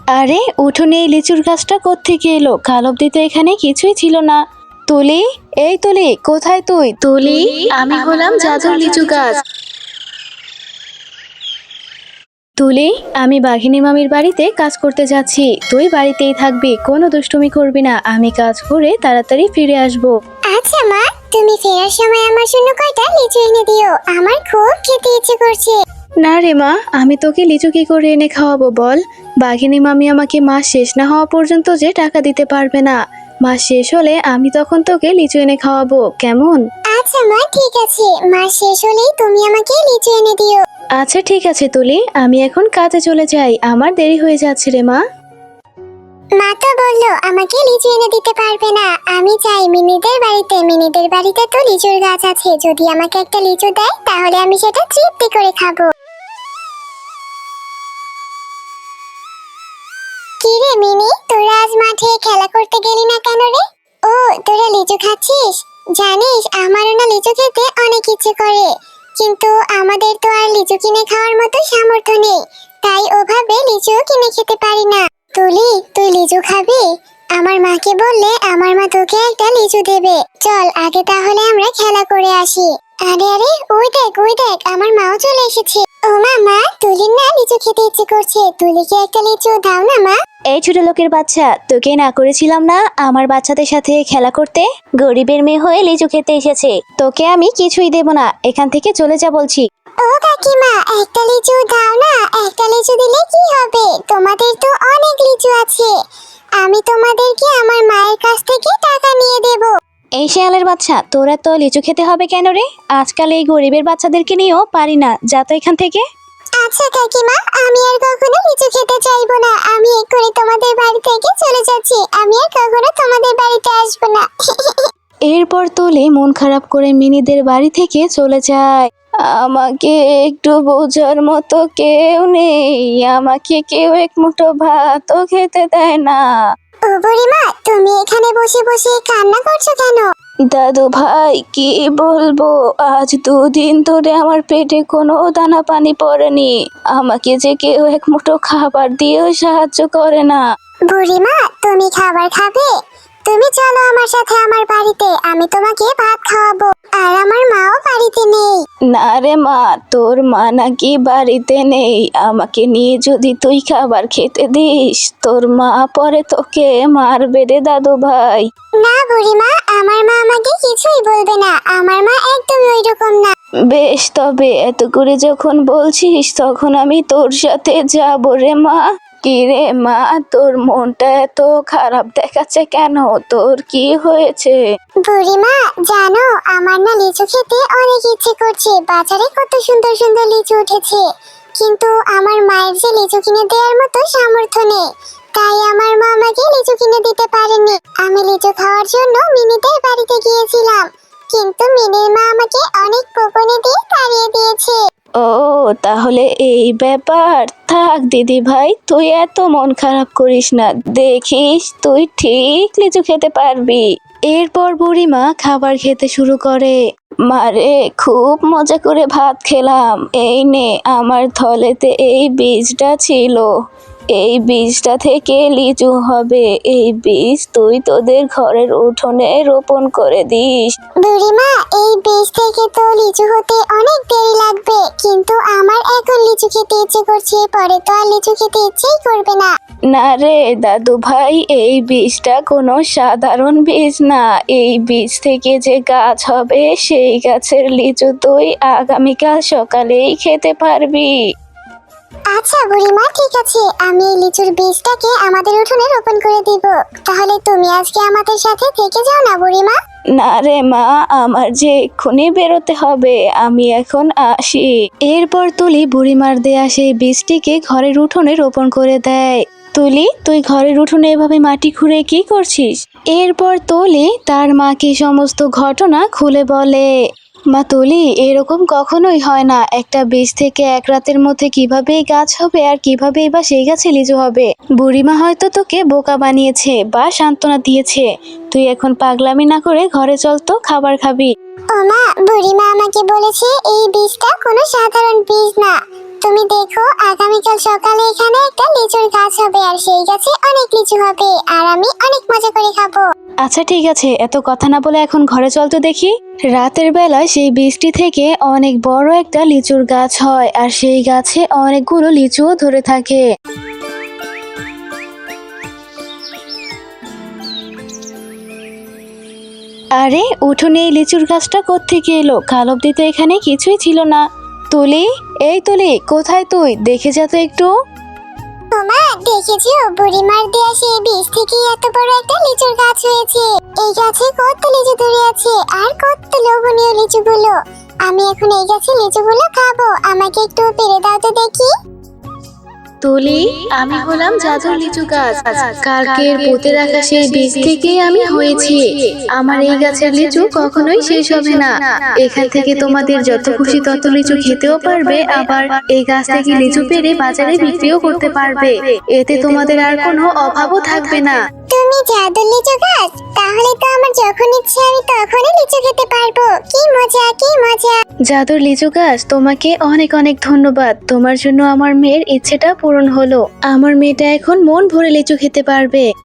আরে উঠোনে এই লিচুর গাছটা কোত্থেকে এলো? কাল অব্দি তো এখানে কিছুই ছিল না। তুলি, এই তুলি, কোথায় তুই? তুলি, আমি হলাম জাদুর লিচু গাছ। তুলি, আমি বাঘিনী মামির বাড়িতে কাজ করতে যাচ্ছি, তুই বাড়িতেই থাকবি, কোনো দুষ্টুমি করবি না। আমি কাজ করে তাড়াতাড়ি ফিরে আসব। আচ্ছা মা, তুমি ফেরার সময় আমার জন্য কয়টা লিচু এনে দিও, আমার খুব খেতে ইচ্ছে করছে। না রে মা, আমি তোকে লিচু কি করে এনে খাওয়াবো বল? বাঘিনী মামি আমাকে মাস শেষ না হওয়া পর্যন্ত যে টাকা দিতে পারবে না। মাস শেষ হলে আমি তখন তোকে লিচু এনে খাওয়াবো, কেমন? আচ্ছা মা, ঠিক আছে, মাস শেষ হলেই তুমি আমাকে লিচু এনে দিও। আচ্ছা ঠিক আছে তুলি, আমি এখন কাজে চলে যাই, আমার দেরি হয়ে যাচ্ছে রে মা। মা তো বললো আমাকে লিচু এনে দিতে পারবে না। আমি যাই মিনিদের বাড়িতে, মিনিদের বাড়িতে তো লিচুর গাছ আছে, যদি আমাকে একটা লিচু দেয় তাহলে আমি সেটা তৃপ্তি করে খাবো। কি রে মিনি, তোরা আজ মাঠে খেলা করতে গেলি না কেন রে? ও, তোরা লিচু খাচ্ছিস? জানিস আমারও না লিচু খেতে অনেক ইচ্ছে করে, কিন্তু আমাদের তো আর লিচু কিনে খাওয়ার মতো সামর্থ্য নেই, তাই ওভাবে লিচু কিনে খেতে পারি না। তুলি, তুই লিচু খাবি? আমার মাকে বললে আমার মা তোকে একটা লিচু দেবে। চল আগে তাহলে আমরা খেলা করে আসি। আরে আরে, ওই দেখ ওই দেখ, আমার মাও চলে এসেছে। ও মা, তুলির না লিচু খেতে ইচ্ছে করছে, তুলিকে একটা লিচু দাও না মা। এই ছোট লোকের বাচ্চা, তোকে না করেছিলাম না আমার বাচ্চাদের সাথে খেলা করতে? গরিবের মেয়ে হয়ে লিচু খেতে এসেছে, তোকে আমি কিছুই দেব না, এখান থেকে চলে যা বলছি। ও কাকিমা, একটা লিচু দাও না, একটা লিচু দিলে কি হবে? তোমাদের তো অনেক লিচু আছে, আমি তোমাদেরকে আমার মায়ের কাছ থেকে টাকা নিয়ে দেব। এই শেয়ালের বাচ্চা, তোরা তো লিচু খেতে হবে কেন রে? আজকাল এই গরিবের বাচ্চাদেরকে নিয়েও পারি না, যা তো এখান থেকে। আচ্ছা কাকিমা, আমি আর কখনো লিচু খেতে চাইবো না, আমি এক্ষুনি তোমাদের বাড়ি থেকে চলে যাচ্ছি, আমি আর কখনো তোমাদের বাড়িতে আসবো না। এরপর তুলি মন খারাপ করে মিনিদের বাড়ি থেকে চলে যায়। আমাকে একটু বোঝার মতো কেউ নেই, আমাকে কেউ এক মুঠো ভাতও খেতে দেয় না। ও বুড়িমা, তুমি এখানে বসে বসে কান্না করছো কেন? দাদু ভাই, কি বলবো, আজ 2 দিন ধরে আমার পেটে কোনো দানা পানি পড়েনি, আমাকে যে কেউ এক মুঠো খাবার দিয়েও সাহায্য করে না। বুড়িমা, তুমি খাবার খাবে? তুমি চলো আমার সাথে আমার বাড়িতে, আমি তোমাকে ভাত খাওয়াবো, আর আমার মাও বাড়িতে নেই। না রে মা, তোর মা নাকি বাড়িতে নেই, আমাকে নিয়ে যদি তুই খাবার খেতে দিস তোর মা পরে তোকে মারবে রে দাদু ভাই। না বুড়িমা, আমার মা আমাকে কিছুই বলবে না, আমার মা একদমই ওইরকম না। বেশ, তবে এত করে যখন বলছিস তখন আমি তোর সাথে যাবো রে মা। কি রে মা, তোর মনটা এত খারাপ দেখাচ্ছে কেন? তোর কি হয়েছে? বুড়িমা, জানো আমার না লিচু খেতে অনেক ইচ্ছে করছে, বাজারে কত সুন্দর সুন্দর লিচু উঠেছে, কিন্তু আমার মায়ের যে লিচু কিনে দেওয়ার মতো সামর্থ্য নেই, তাই আমার মা আমাকে লিচু কিনে দিতে পারেনি। আমি লিচু খাওয়ার জন্য মিনিদের বাড়িতে গিয়েছিলাম, কিন্তু মিনির মা আমাকে অনেক বকুনি দিয়ে তাড়িয়ে দিয়েছে। ও, তাহলে এই ব্যাপার। থাক দিদি ভাই, তুই এত মন খারাপ করিস না, দেখিস তুই ঠিক লিচু খেতে পারবি। এরপর বুড়িমা খাবার খেতে শুরু করে। মারে, খুব মজা করে ভাত খেলাম, এই নে আমার থলেতে এই বীজটা ছিল, এই বীজটা থেকে লিচু হবে, এই বীজ তুই তোদের ঘরের উঠোনে রোপণ করে দিস। বুড়িমা, এই বীজ থেকে তো লিচু হতে অনেক দেরি লাগবে, কিন্তু আমার এখন লিচু খেতে ইচ্ছে করছে, পরে তো আর লিচু খেতে ইচ্ছেই করবে না। না রে দাদু ভাই, এই বীজটা কোনো সাধারণ বীজ না, এই বীজ থেকে যে গাছ হবে সেই গাছের লিচু তুই আগামীকাল সকালেই খেতে পারবি। আচ্ছা বুড়িমা, ঠিক আছে, আমি এই লিচুর বীজটাকে আমাদের উঠোনে রোপণ করে দিব। তাহলে তুমি আজকে আমাদের সাথে থেকে যাও না বুড়িমা? না রে মা, আমার যে এক্ষুনি বেরোতে হবে, আমি এখন আসি। এরপর তুলি বুড়িমার দেয়া সেই বীজটিকে ঘরের উঠোনে রোপণ করে দেয়। তুলি, তুই ঘরের উঠোনে এভাবে মাটি খুঁড়ে কি করছিস? এরপর তুলি তার মাকে সমস্ত ঘটনা খুলে বলে। মা তুলি, এরকম কখনোই হয় না, একটা বীজ থেকে এক রাতের মধ্যে কিভাবে গাছ হবে আর কিভাবেই বা সেই গাছে লিচু হবে? বুড়িমা হয়তো তোকে বোকা বানিয়েছে বা সান্ত্বনা দিয়েছে, তুই এখন পাগলামি না করে ঘরে চল তো, খাবার খাবি। ও মা, বুড়িমা আমাকে বলেছে এই বীজটা কোনো সাধারণ বীজ না, তুমি দেখো আগামীকাল সকালে এখানে একটা লিচুর গাছ হবে, আর সেই গাছে অনেক লিচু হবে, আর আমি অনেক মজা করে খাবো। আচ্ছা ঠিক আছে, এত কথা না বলে এখন ঘরে চল তো দেখি। রাতের বেলা সেই বৃষ্টি থেকে অনেক বড় একটা লিচুর গাছ হয়, আর সেই গাছে অনেকগুলো লিচুও ধরে থাকে। আরে উঠোনে এই লিচুর গাছটা কোত্থেকে এলো? কাল অব্দি তো এখানে কিছুই ছিল না। তুলি, এই তুলি, কোথায় তুই? দেখে যা তো একটু। মা দেখেছো বুড়িমার দেয়া সেই বীজ থেকে এত বড় একটা লিচুর গাছ হয়েছে। এই গাছে কত লিচু ধরে আছে, আর কত লোভনীয় লিচুগুলো। আমি এখন এই গাছে লিচুগুলো খাবো, আমাকে একটু পেরে দাও তো দেখি। তুলি, আমি হলাম জাদুর লিচু গাছ। কালকের পুঁতে রাখা সেই বীজ থেকেই আমি হয়েছি। আমার এই গাছের লিচু কখনোই শেষ হবে না। এখান থেকে তোমাদের যত খুশি তত লিচু খেতেও পারবে, আবার এই গাছ থেকে লিচু পেড়ে বাজারে বিক্রিও করতে পারবে। এতে তোমাদের আর কোনো অভাবও থাকবে না। তুমি জাদুর লিচু গাছ, তাহলে তো আমার যখন ইচ্ছে আমি তখনই লিচু খেতে পারবো। কি মজা, কি মজা। জাদুর লিচু গাছ, তোমাকে অনেক অনেক ধন্যবাদ। তোমার জন্য আমার মেয়ের ইচ্ছেটা পূরণ হলো। আমার মেয়েটা এখন মন ভরে লিচু খেতে পারবে।